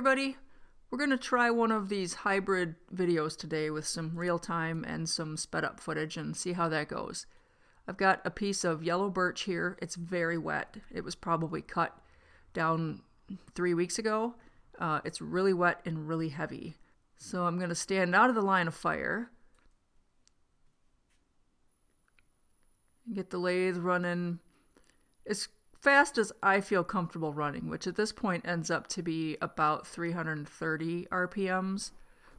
everybody, we're going to try one of these hybrid videos today with some real-time and some sped-up footage and see how that goes. I've got a piece of yellow birch here. It's very wet. It was probably cut down 3 weeks ago. It's really wet and really heavy. So I'm going to stand out of the line of fire. Get the lathe running as fast as I feel comfortable running, which at this point ends up to be about 330 RPMs.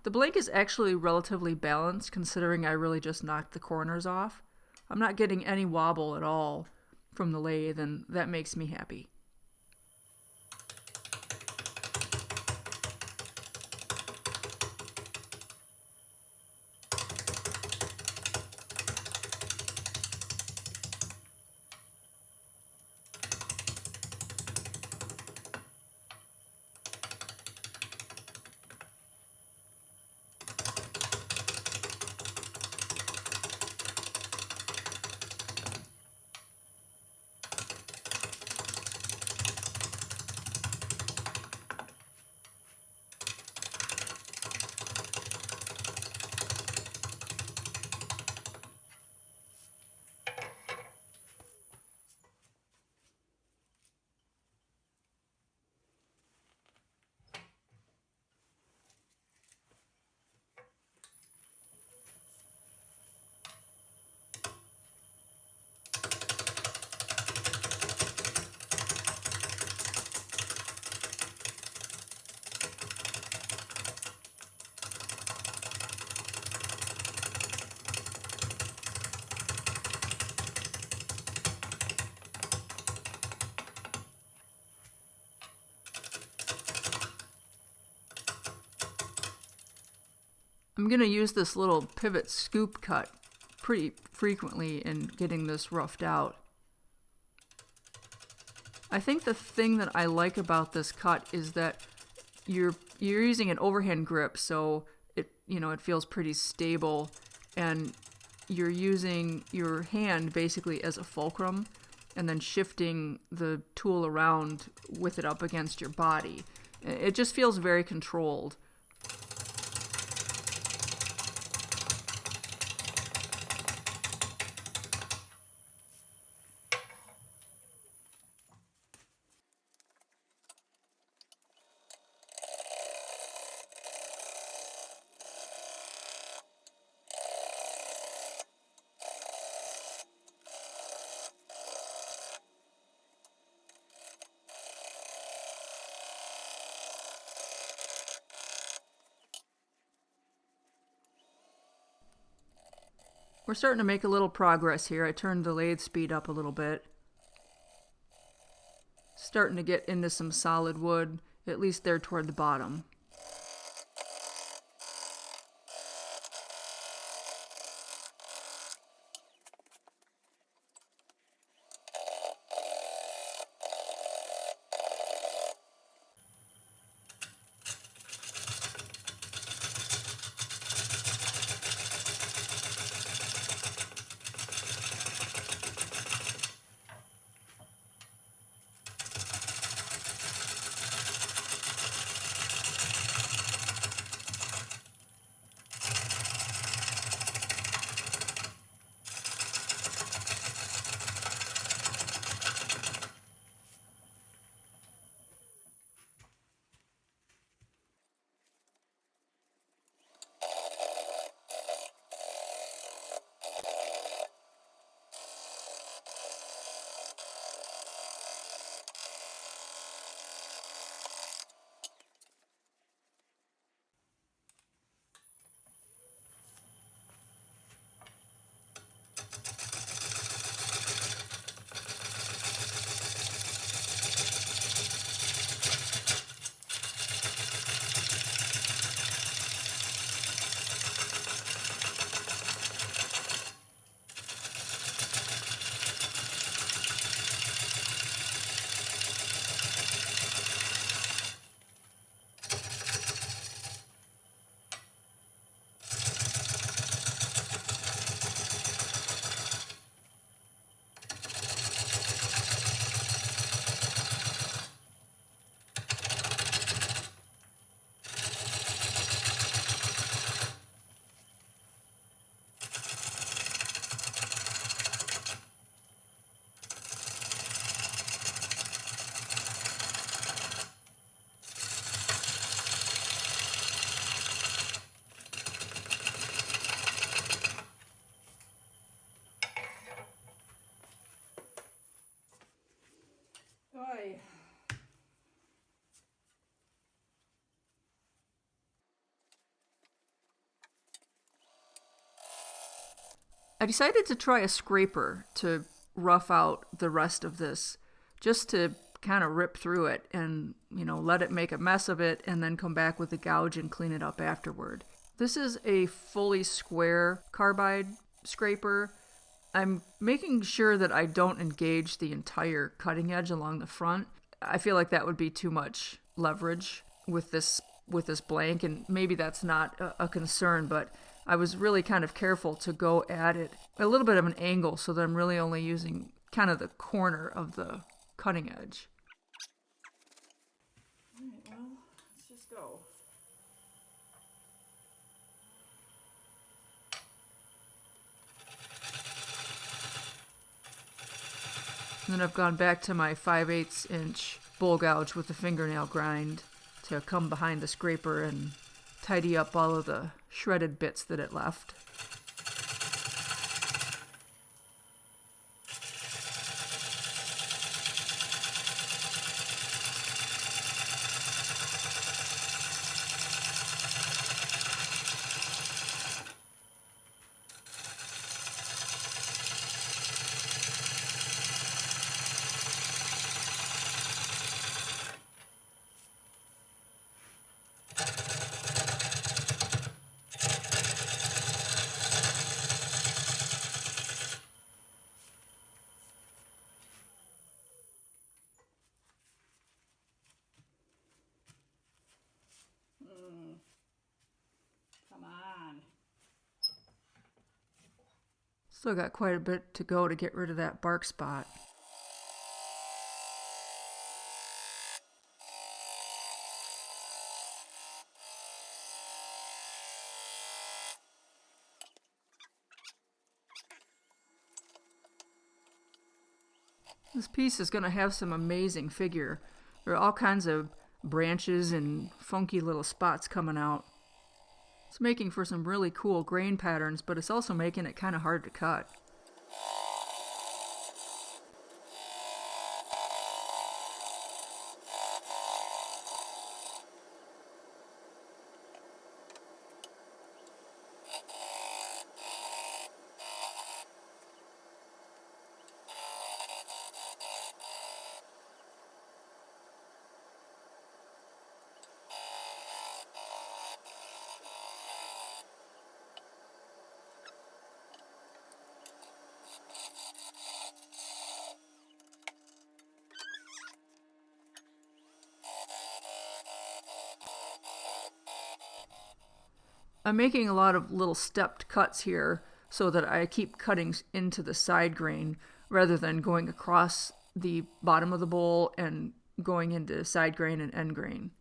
The blank is actually relatively balanced considering I really just knocked the corners off. I'm not getting any wobble at all from the lathe, and that makes me happy. I'm going to use this little pivot scoop cut pretty frequently in getting this roughed out. I think the thing that I like about this cut is that you're using an overhand grip, so it feels pretty stable, and you're using your hand basically as a fulcrum and then shifting the tool around with it up against your body. It just feels very controlled. We're starting to make a little progress here. I turned the lathe speed up a little bit. Starting to get into some solid wood, at least there toward the bottom. I decided to try a scraper to rough out the rest of this, just to kind of rip through it and, let it make a mess of it and then come back with the gouge and clean it up afterward. This is a fully square carbide scraper. I'm making sure that I don't engage the entire cutting edge along the front. I feel like that would be too much leverage with this blank, and maybe that's not a concern, but I was really kind of careful to go at it a little bit of an angle so that I'm really only using kind of the corner of the cutting edge. All right, well, let's just go. And then I've gone back to my 5/8 inch bowl gouge with the fingernail grind to come behind the scraper and tidy up all of the shredded bits that it left. Come on. Still got quite a bit to go to get rid of that bark spot. This piece is going to have some amazing figure. There are all kinds of branches and funky little spots coming out. It's making for some really cool grain patterns, but it's also making it kind of hard to cut. I'm making a lot of little stepped cuts here so that I keep cutting into the side grain rather than going across the bottom of the bowl and going into side grain and end grain.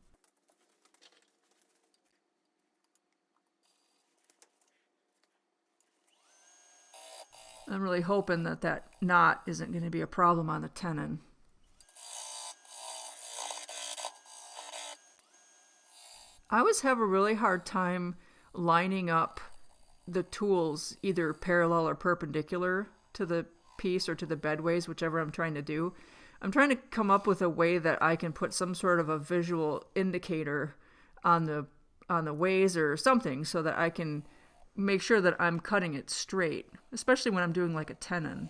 I'm really hoping that that knot isn't going to be a problem on the tenon. I always have a really hard time lining up the tools either parallel or perpendicular to the piece or to the bedways, whichever I'm trying to do. I'm trying to come up with a way that I can put some sort of a visual indicator on the ways or something so that I can make sure that I'm cutting it straight, especially when I'm doing like a tenon.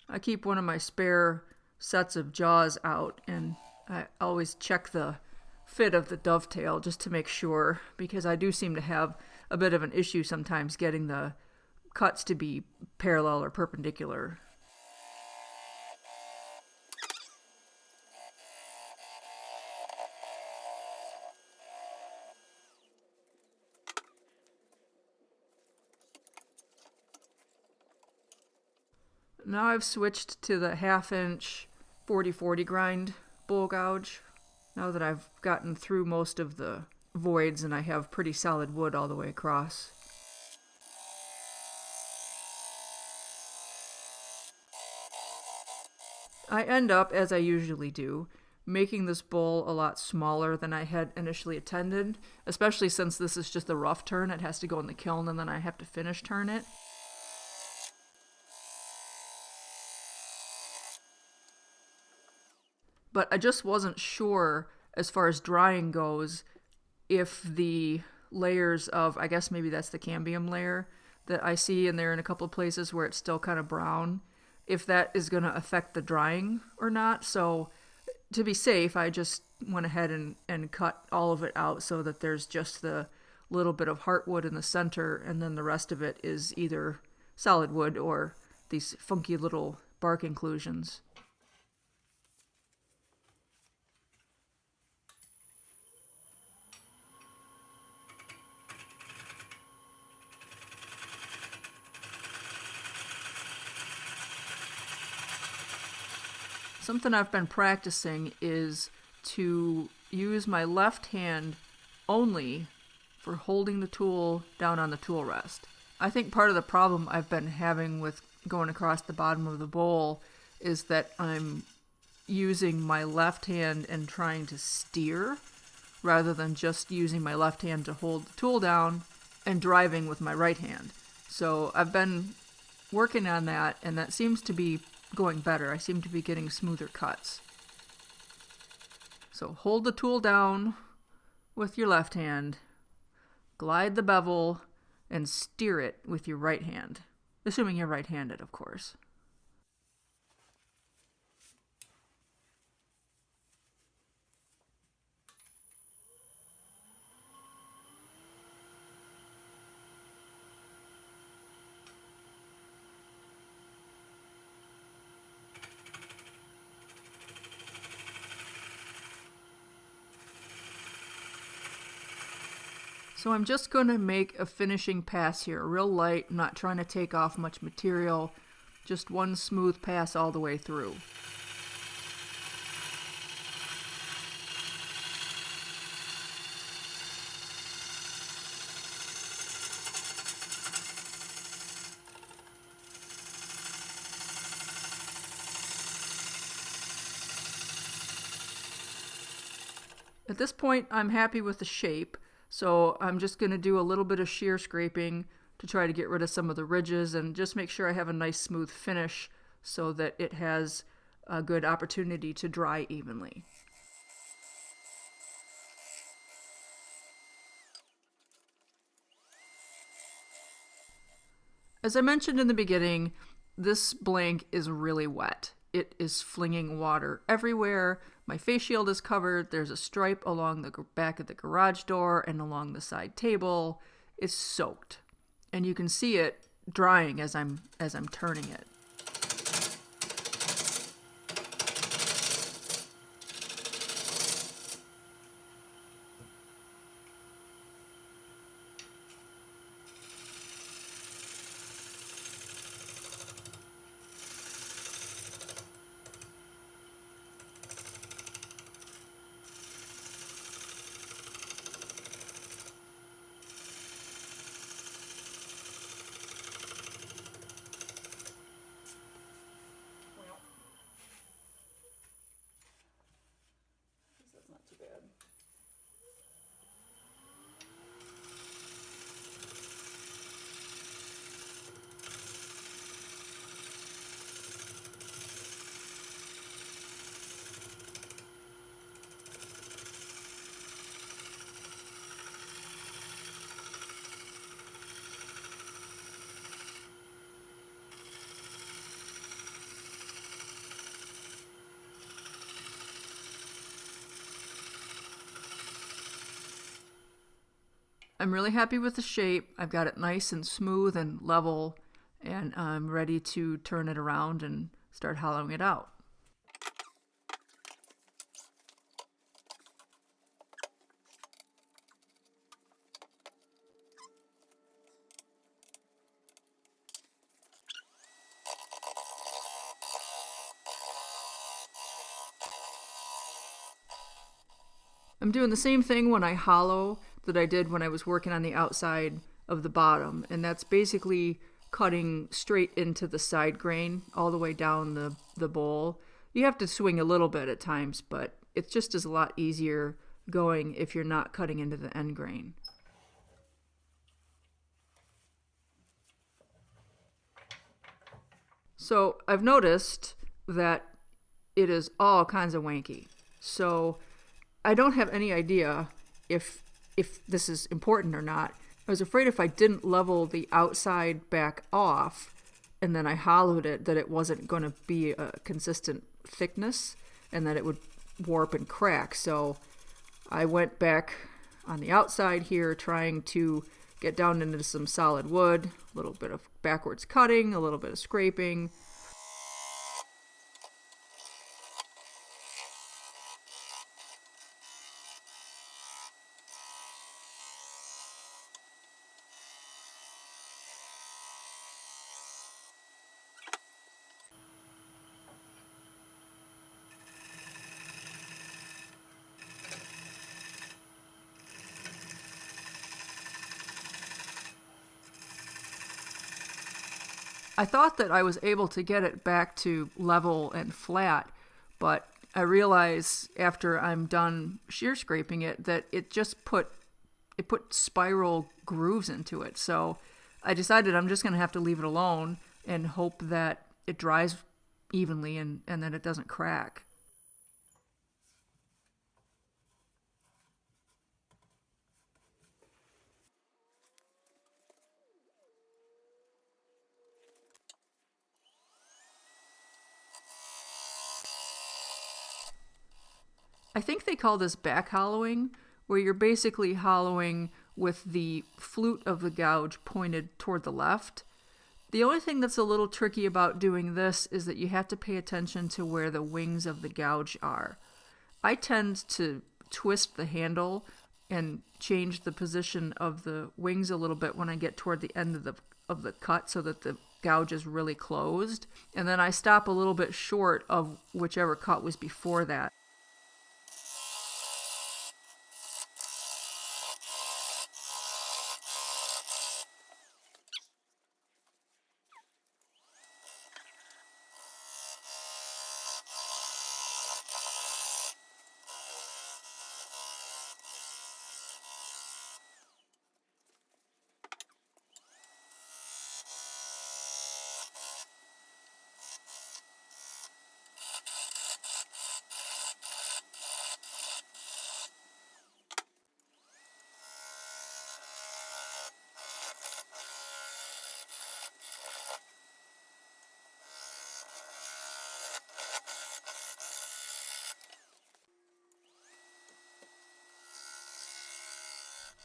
I keep one of my spare sets of jaws out, and I always check the fit of the dovetail just to make sure, because I do seem to have a bit of an issue sometimes getting the cuts to be parallel or perpendicular. Now I've switched to the 1/2 inch 40/40 grind bowl gouge. Now that I've gotten through most of the voids and I have pretty solid wood all the way across. I end up, as I usually do, making this bowl a lot smaller than I had initially intended, especially since this is just a rough turn. It has to go in the kiln and then I have to finish turn it. But I just wasn't sure, as far as drying goes, if the layers of, I guess maybe that's the cambium layer, that I see, and they're in a couple of places where it's still kind of brown, if that is going to affect the drying or not. So to be safe, I just went ahead and cut all of it out so that there's just the little bit of heartwood in the center, and then the rest of it is either solid wood or these funky little bark inclusions. Something I've been practicing is to use my left hand only for holding the tool down on the tool rest. I think part of the problem I've been having with going across the bottom of the bowl is that I'm using my left hand and trying to steer rather than just using my left hand to hold the tool down and driving with my right hand. So I've been working on that, and that seems to be going better. I seem to be getting smoother cuts. So hold the tool down with your left hand, glide the bevel, and steer it with your right hand, assuming you're right-handed, of course. So I'm just going to make a finishing pass here, real light. I'm not trying to take off much material, just one smooth pass all the way through. At this point, I'm happy with the shape. So I'm just going to do a little bit of shear scraping to try to get rid of some of the ridges and just make sure I have a nice smooth finish so that it has a good opportunity to dry evenly. As I mentioned in the beginning, this blank is really wet. It is flinging water everywhere. My face shield is covered. There's a stripe along the back of the garage door and along the side table. It's soaked, and you can see it drying as I'm turning it. I'm really happy with the shape. I've got it nice and smooth and level, and I'm ready to turn it around and start hollowing it out. I'm doing the same thing when I hollow that I did when I was working on the outside of the bottom, and that's basically cutting straight into the side grain all the way down the bowl. You have to swing a little bit at times, but it's just a lot easier going if you're not cutting into the end grain. So I've noticed that it is all kinds of wanky. So I don't have any idea if this is important or not. I was afraid if I didn't level the outside back off and then I hollowed it, that it wasn't going to be a consistent thickness and that it would warp and crack. So I went back on the outside here trying to get down into some solid wood, a little bit of backwards cutting, a little bit of scraping. I thought that I was able to get it back to level and flat, but I realize after I'm done shear scraping it that it put spiral grooves into it. So I decided I'm just going to have to leave it alone and hope that it dries evenly and that it doesn't crack. I think they call this back hollowing, where you're basically hollowing with the flute of the gouge pointed toward the left. The only thing that's a little tricky about doing this is that you have to pay attention to where the wings of the gouge are. I tend to twist the handle and change the position of the wings a little bit when I get toward the end of the cut so that the gouge is really closed. And then I stop a little bit short of whichever cut was before that.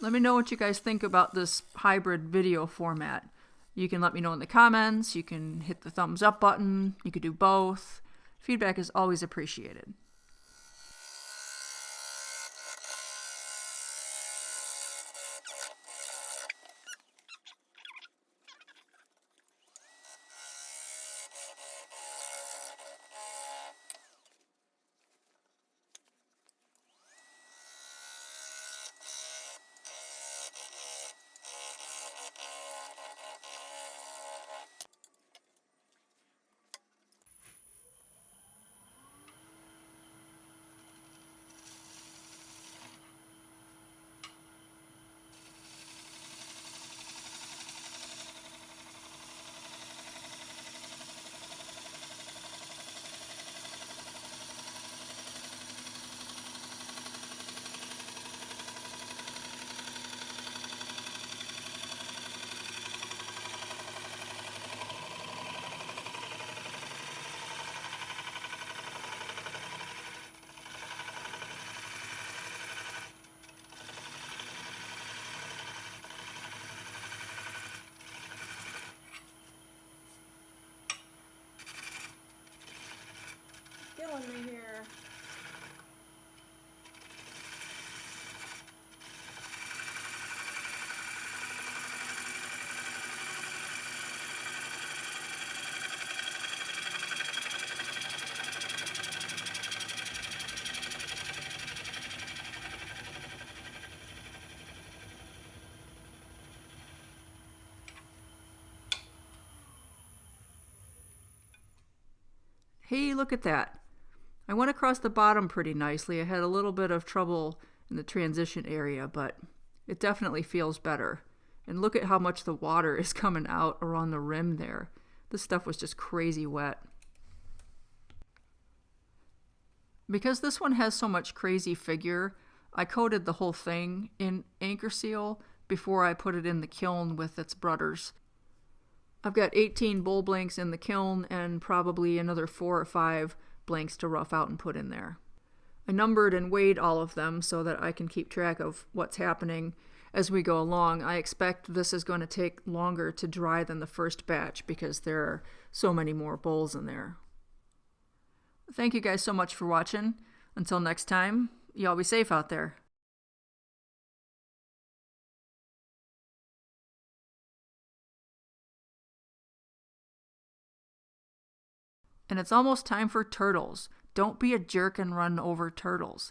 Let me know what you guys think about this hybrid video format. You can let me know in the comments, you can hit the thumbs up button, you could do both. Feedback is always appreciated. Killing me here. Hey, look at that. I went across the bottom pretty nicely. I had a little bit of trouble in the transition area, but it definitely feels better. And look at how much the water is coming out around the rim there. This stuff was just crazy wet. Because this one has so much crazy figure, I coated the whole thing in AnchorSeal before I put it in the kiln with its brudders. I've got 18 bowl blanks in the kiln and probably another 4 or 5 blanks to rough out and put in there. I numbered and weighed all of them so that I can keep track of what's happening as we go along. I expect this is going to take longer to dry than the first batch because there are so many more bowls in there. Thank you guys so much for watching. Until next time, y'all be safe out there. And it's almost time for turtles. Don't be a jerk and run over turtles.